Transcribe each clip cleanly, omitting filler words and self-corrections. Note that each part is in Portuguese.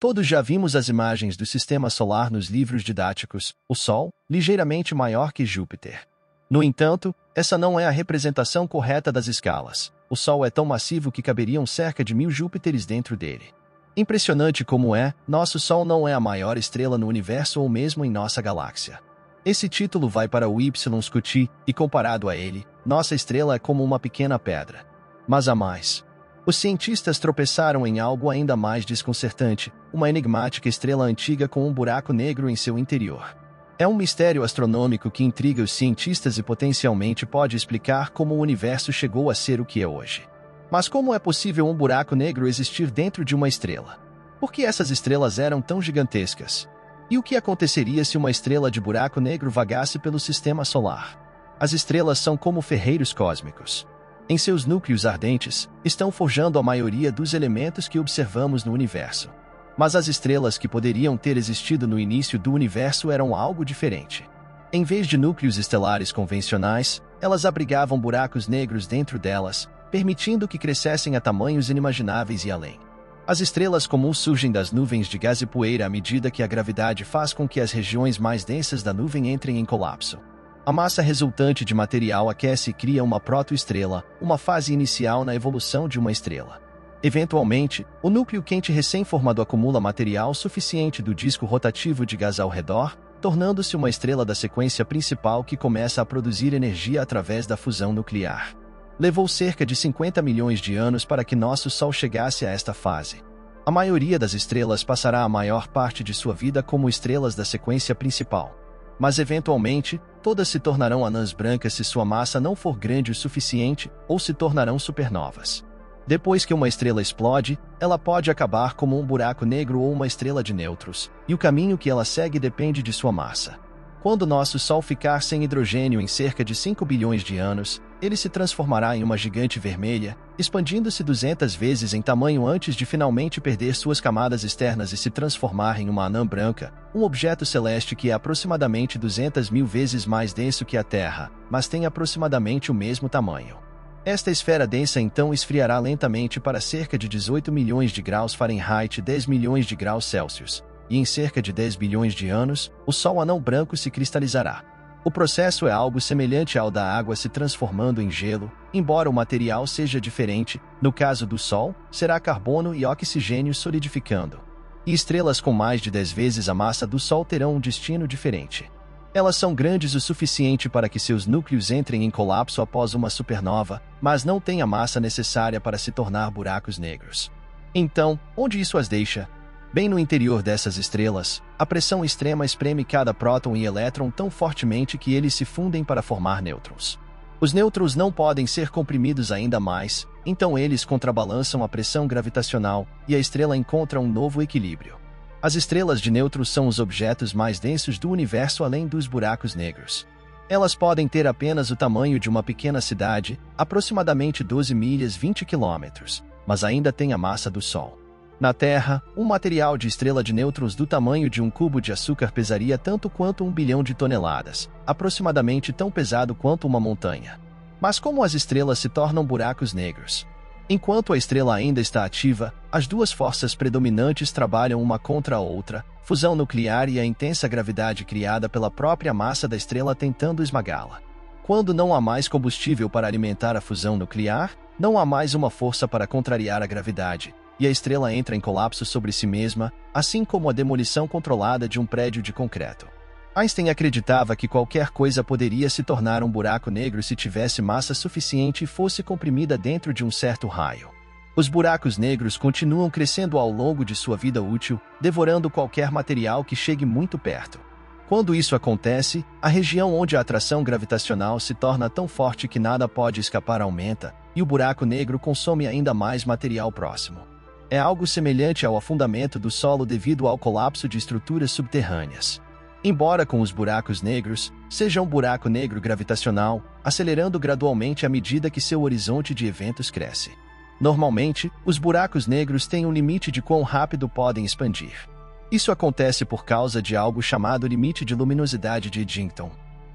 Todos já vimos as imagens do sistema solar nos livros didáticos, o Sol, ligeiramente maior que Júpiter. No entanto, essa não é a representação correta das escalas. O Sol é tão massivo que caberiam cerca de 1000 Júpiteres dentro dele. Impressionante como é, nosso Sol não é a maior estrela no universo ou mesmo em nossa galáxia. Esse título vai para o Y Scuti, e comparado a ele, nossa estrela é como uma pequena pedra. Mas há mais. Os cientistas tropeçaram em algo ainda mais desconcertante, uma enigmática estrela antiga com um buraco negro em seu interior. É um mistério astronômico que intriga os cientistas e potencialmente pode explicar como o universo chegou a ser o que é hoje. Mas como é possível um buraco negro existir dentro de uma estrela? Por que essas estrelas eram tão gigantescas? E o que aconteceria se uma estrela de buraco negro vagasse pelo sistema solar? As estrelas são como ferreiros cósmicos. Em seus núcleos ardentes, estão forjando a maioria dos elementos que observamos no universo. Mas as estrelas que poderiam ter existido no início do universo eram algo diferente. Em vez de núcleos estelares convencionais, elas abrigavam buracos negros dentro delas, permitindo que crescessem a tamanhos inimagináveis e além. As estrelas comuns surgem das nuvens de gás e poeira à medida que a gravidade faz com que as regiões mais densas da nuvem entrem em colapso. A massa resultante de material aquece e cria uma protoestrela, uma fase inicial na evolução de uma estrela. Eventualmente, o núcleo quente recém-formado acumula material suficiente do disco rotativo de gás ao redor, tornando-se uma estrela da sequência principal que começa a produzir energia através da fusão nuclear. Levou cerca de 50 milhões de anos para que nosso Sol chegasse a esta fase. A maioria das estrelas passará a maior parte de sua vida como estrelas da sequência principal. Mas eventualmente, todas se tornarão anãs brancas se sua massa não for grande o suficiente, ou se tornarão supernovas. Depois que uma estrela explode, ela pode acabar como um buraco negro ou uma estrela de nêutrons, e o caminho que ela segue depende de sua massa. Quando nosso Sol ficar sem hidrogênio em cerca de 5 bilhões de anos, ele se transformará em uma gigante vermelha, expandindo-se 200 vezes em tamanho antes de finalmente perder suas camadas externas e se transformar em uma anã branca, um objeto celeste que é aproximadamente 200.000 vezes mais denso que a Terra, mas tem aproximadamente o mesmo tamanho. Esta esfera densa então esfriará lentamente para cerca de 18 milhões de graus Fahrenheit e 10 milhões de graus Celsius, e em cerca de 10 bilhões de anos, o Sol anão branco se cristalizará. O processo é algo semelhante ao da água se transformando em gelo, embora o material seja diferente. No caso do Sol, será carbono e oxigênio solidificando. E estrelas com mais de 10 vezes a massa do Sol terão um destino diferente. Elas são grandes o suficiente para que seus núcleos entrem em colapso após uma supernova, mas não têm a massa necessária para se tornar buracos negros. Então, onde isso as deixa? Bem no interior dessas estrelas, a pressão extrema espreme cada próton e elétron tão fortemente que eles se fundem para formar nêutrons. Os nêutrons não podem ser comprimidos ainda mais, então eles contrabalançam a pressão gravitacional, e a estrela encontra um novo equilíbrio. As estrelas de nêutrons são os objetos mais densos do universo além dos buracos negros. Elas podem ter apenas o tamanho de uma pequena cidade, aproximadamente 12 milhas 20 quilômetros, mas ainda têm a massa do Sol. Na Terra, um material de estrela de nêutrons do tamanho de um cubo de açúcar pesaria tanto quanto 1 bilhão de toneladas, aproximadamente tão pesado quanto uma montanha. Mas como as estrelas se tornam buracos negros? Enquanto a estrela ainda está ativa, as duas forças predominantes trabalham uma contra a outra, fusão nuclear e a intensa gravidade criada pela própria massa da estrela tentando esmagá-la. Quando não há mais combustível para alimentar a fusão nuclear, não há mais uma força para contrariar a gravidade, e a estrela entra em colapso sobre si mesma, assim como a demolição controlada de um prédio de concreto. Einstein acreditava que qualquer coisa poderia se tornar um buraco negro se tivesse massa suficiente e fosse comprimida dentro de um certo raio. Os buracos negros continuam crescendo ao longo de sua vida útil, devorando qualquer material que chegue muito perto. Quando isso acontece, a região onde a atração gravitacional se torna tão forte que nada pode escapar aumenta, e o buraco negro consome ainda mais material próximo. É algo semelhante ao afundamento do solo devido ao colapso de estruturas subterrâneas. Embora com os buracos negros, seja um buraco negro gravitacional, acelerando gradualmente à medida que seu horizonte de eventos cresce. Normalmente, os buracos negros têm um limite de quão rápido podem expandir. Isso acontece por causa de algo chamado limite de luminosidade de Eddington.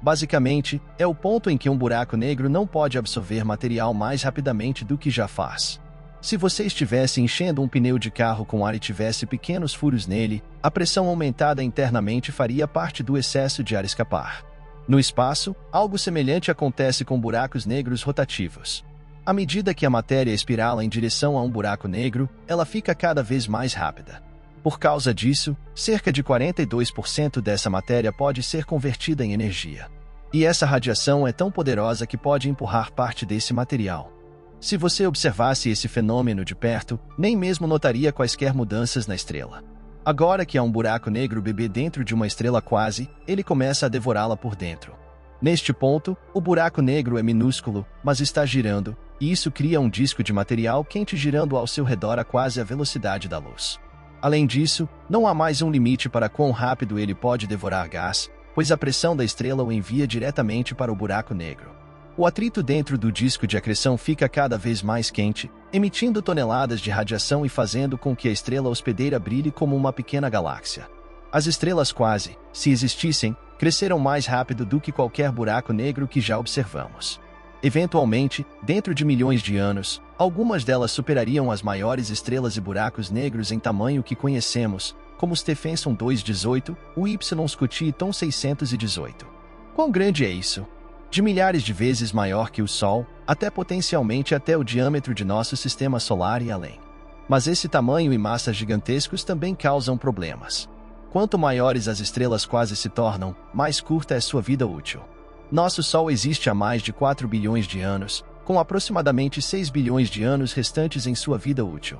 Basicamente, é o ponto em que um buraco negro não pode absorver material mais rapidamente do que já faz. Se você estivesse enchendo um pneu de carro com ar e tivesse pequenos furos nele, a pressão aumentada internamente faria parte do excesso de ar escapar. No espaço, algo semelhante acontece com buracos negros rotativos. À medida que a matéria espirala em direção a um buraco negro, ela fica cada vez mais rápida. Por causa disso, cerca de 42% dessa matéria pode ser convertida em energia. E essa radiação é tão poderosa que pode empurrar parte desse material. Se você observasse esse fenômeno de perto, nem mesmo notaria quaisquer mudanças na estrela. Agora que há um buraco negro bebê dentro de uma estrela quase, ele começa a devorá-la por dentro. Neste ponto, o buraco negro é minúsculo, mas está girando, e isso cria um disco de material quente girando ao seu redor a quase a velocidade da luz. Além disso, não há mais um limite para quão rápido ele pode devorar gás, pois a pressão da estrela o envia diretamente para o buraco negro. O atrito dentro do disco de acreção fica cada vez mais quente, emitindo toneladas de radiação e fazendo com que a estrela hospedeira brilhe como uma pequena galáxia. As estrelas quase, se existissem, cresceram mais rápido do que qualquer buraco negro que já observamos. Eventualmente, dentro de milhões de anos, algumas delas superariam as maiores estrelas e buracos negros em tamanho que conhecemos, como o Stephenson 218, o Y Scuti Tom 618. Quão grande é isso? De milhares de vezes maior que o Sol, até potencialmente até o diâmetro de nosso sistema solar e além. Mas esse tamanho e massa gigantescos também causam problemas. Quanto maiores as estrelas quase se tornam, mais curta é sua vida útil. Nosso Sol existe há mais de 4 bilhões de anos, com aproximadamente 6 bilhões de anos restantes em sua vida útil.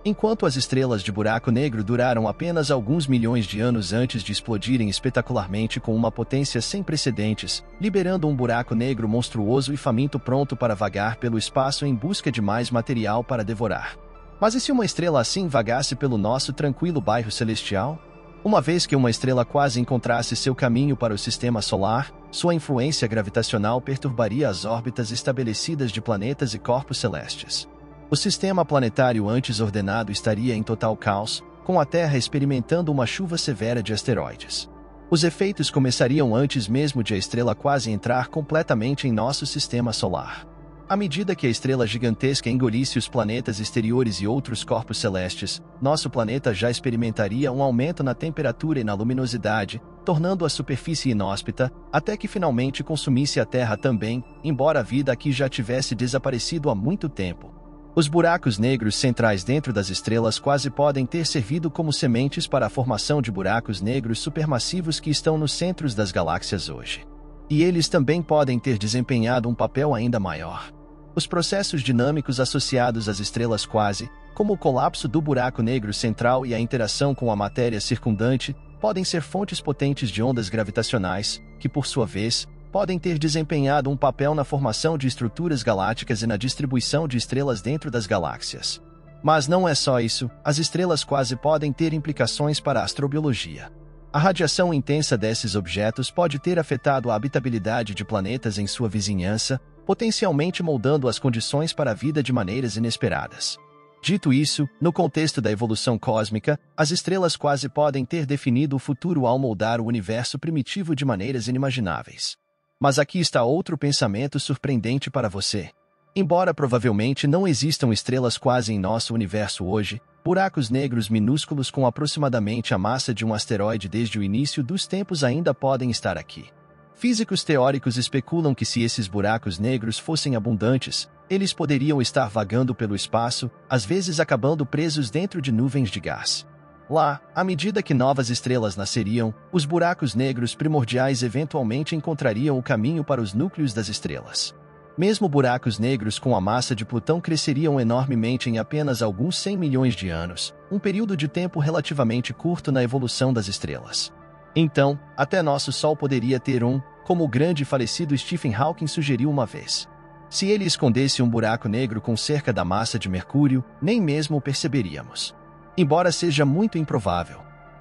Enquanto as estrelas de buraco negro duraram apenas alguns milhões de anos antes de explodirem espetacularmente com uma potência sem precedentes, liberando um buraco negro monstruoso e faminto pronto para vagar pelo espaço em busca de mais material para devorar. Mas e se uma estrela assim vagasse pelo nosso tranquilo bairro celestial? Uma vez que uma estrela quase encontrasse seu caminho para o sistema solar, sua influência gravitacional perturbaria as órbitas estabelecidas de planetas e corpos celestes. O sistema planetário antes ordenado estaria em total caos, com a Terra experimentando uma chuva severa de asteroides. Os efeitos começariam antes mesmo de a estrela quase entrar completamente em nosso sistema solar. À medida que a estrela gigantesca engolisse os planetas exteriores e outros corpos celestes, nosso planeta já experimentaria um aumento na temperatura e na luminosidade, tornando a superfície inóspita, até que finalmente consumisse a Terra também, embora a vida aqui já tivesse desaparecido há muito tempo. Os buracos negros centrais dentro das estrelas quase podem ter servido como sementes para a formação de buracos negros supermassivos que estão nos centros das galáxias hoje. E eles também podem ter desempenhado um papel ainda maior. Os processos dinâmicos associados às estrelas quase, como o colapso do buraco negro central e a interação com a matéria circundante, podem ser fontes potentes de ondas gravitacionais, que, por sua vez, podem ter desempenhado um papel na formação de estruturas galácticas e na distribuição de estrelas dentro das galáxias. Mas não é só isso, as estrelas quase podem ter implicações para a astrobiologia. A radiação intensa desses objetos pode ter afetado a habitabilidade de planetas em sua vizinhança, potencialmente moldando as condições para a vida de maneiras inesperadas. Dito isso, no contexto da evolução cósmica, as estrelas quase podem ter definido o futuro ao moldar o universo primitivo de maneiras inimagináveis. Mas aqui está outro pensamento surpreendente para você. Embora provavelmente não existam estrelas quase em nosso universo hoje, buracos negros minúsculos com aproximadamente a massa de um asteroide desde o início dos tempos ainda podem estar aqui. Físicos teóricos especulam que se esses buracos negros fossem abundantes, eles poderiam estar vagando pelo espaço, às vezes acabando presos dentro de nuvens de gás. Lá, à medida que novas estrelas nasceriam, os buracos negros primordiais eventualmente encontrariam o caminho para os núcleos das estrelas. Mesmo buracos negros com a massa de Plutão cresceriam enormemente em apenas alguns 100 milhões de anos, um período de tempo relativamente curto na evolução das estrelas. Então, até nosso Sol poderia ter como o grande e falecido Stephen Hawking sugeriu uma vez. Se ele escondesse um buraco negro com cerca da massa de Mercúrio, nem mesmo o perceberíamos. Embora seja muito improvável.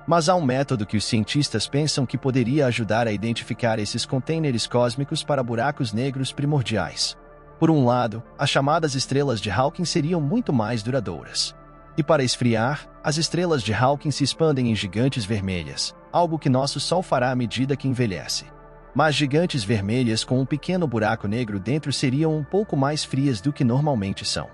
Mas há um método que os cientistas pensam que poderia ajudar a identificar esses containers cósmicos para buracos negros primordiais. Por um lado, as chamadas estrelas de Hawking seriam muito mais duradouras. E para esfriar, as estrelas de Hawking se expandem em gigantes vermelhas, algo que nosso Sol fará à medida que envelhece. Mas gigantes vermelhas com um pequeno buraco negro dentro seriam um pouco mais frias do que normalmente são.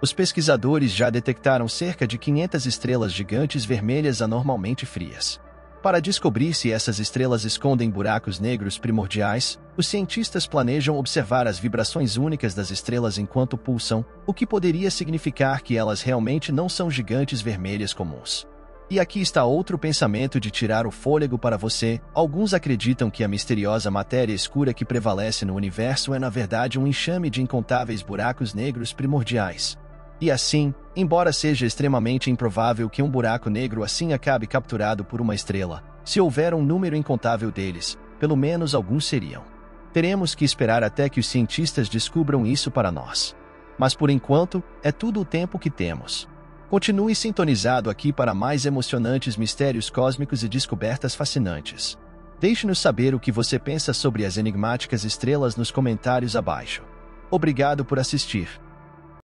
Os pesquisadores já detectaram cerca de 500 estrelas gigantes vermelhas anormalmente frias. Para descobrir se essas estrelas escondem buracos negros primordiais, os cientistas planejam observar as vibrações únicas das estrelas enquanto pulsam, o que poderia significar que elas realmente não são gigantes vermelhas comuns. E aqui está outro pensamento de tirar o fôlego para você. Alguns acreditam que a misteriosa matéria escura que prevalece no universo é na verdade um enxame de incontáveis buracos negros primordiais. E assim, embora seja extremamente improvável que um buraco negro assim acabe capturado por uma estrela, se houver um número incontável deles, pelo menos alguns seriam. Teremos que esperar até que os cientistas descubram isso para nós. Mas por enquanto, é tudo o tempo que temos. Continue sintonizado aqui para mais emocionantes mistérios cósmicos e descobertas fascinantes. Deixe-nos saber o que você pensa sobre as enigmáticas estrelas nos comentários abaixo. Obrigado por assistir.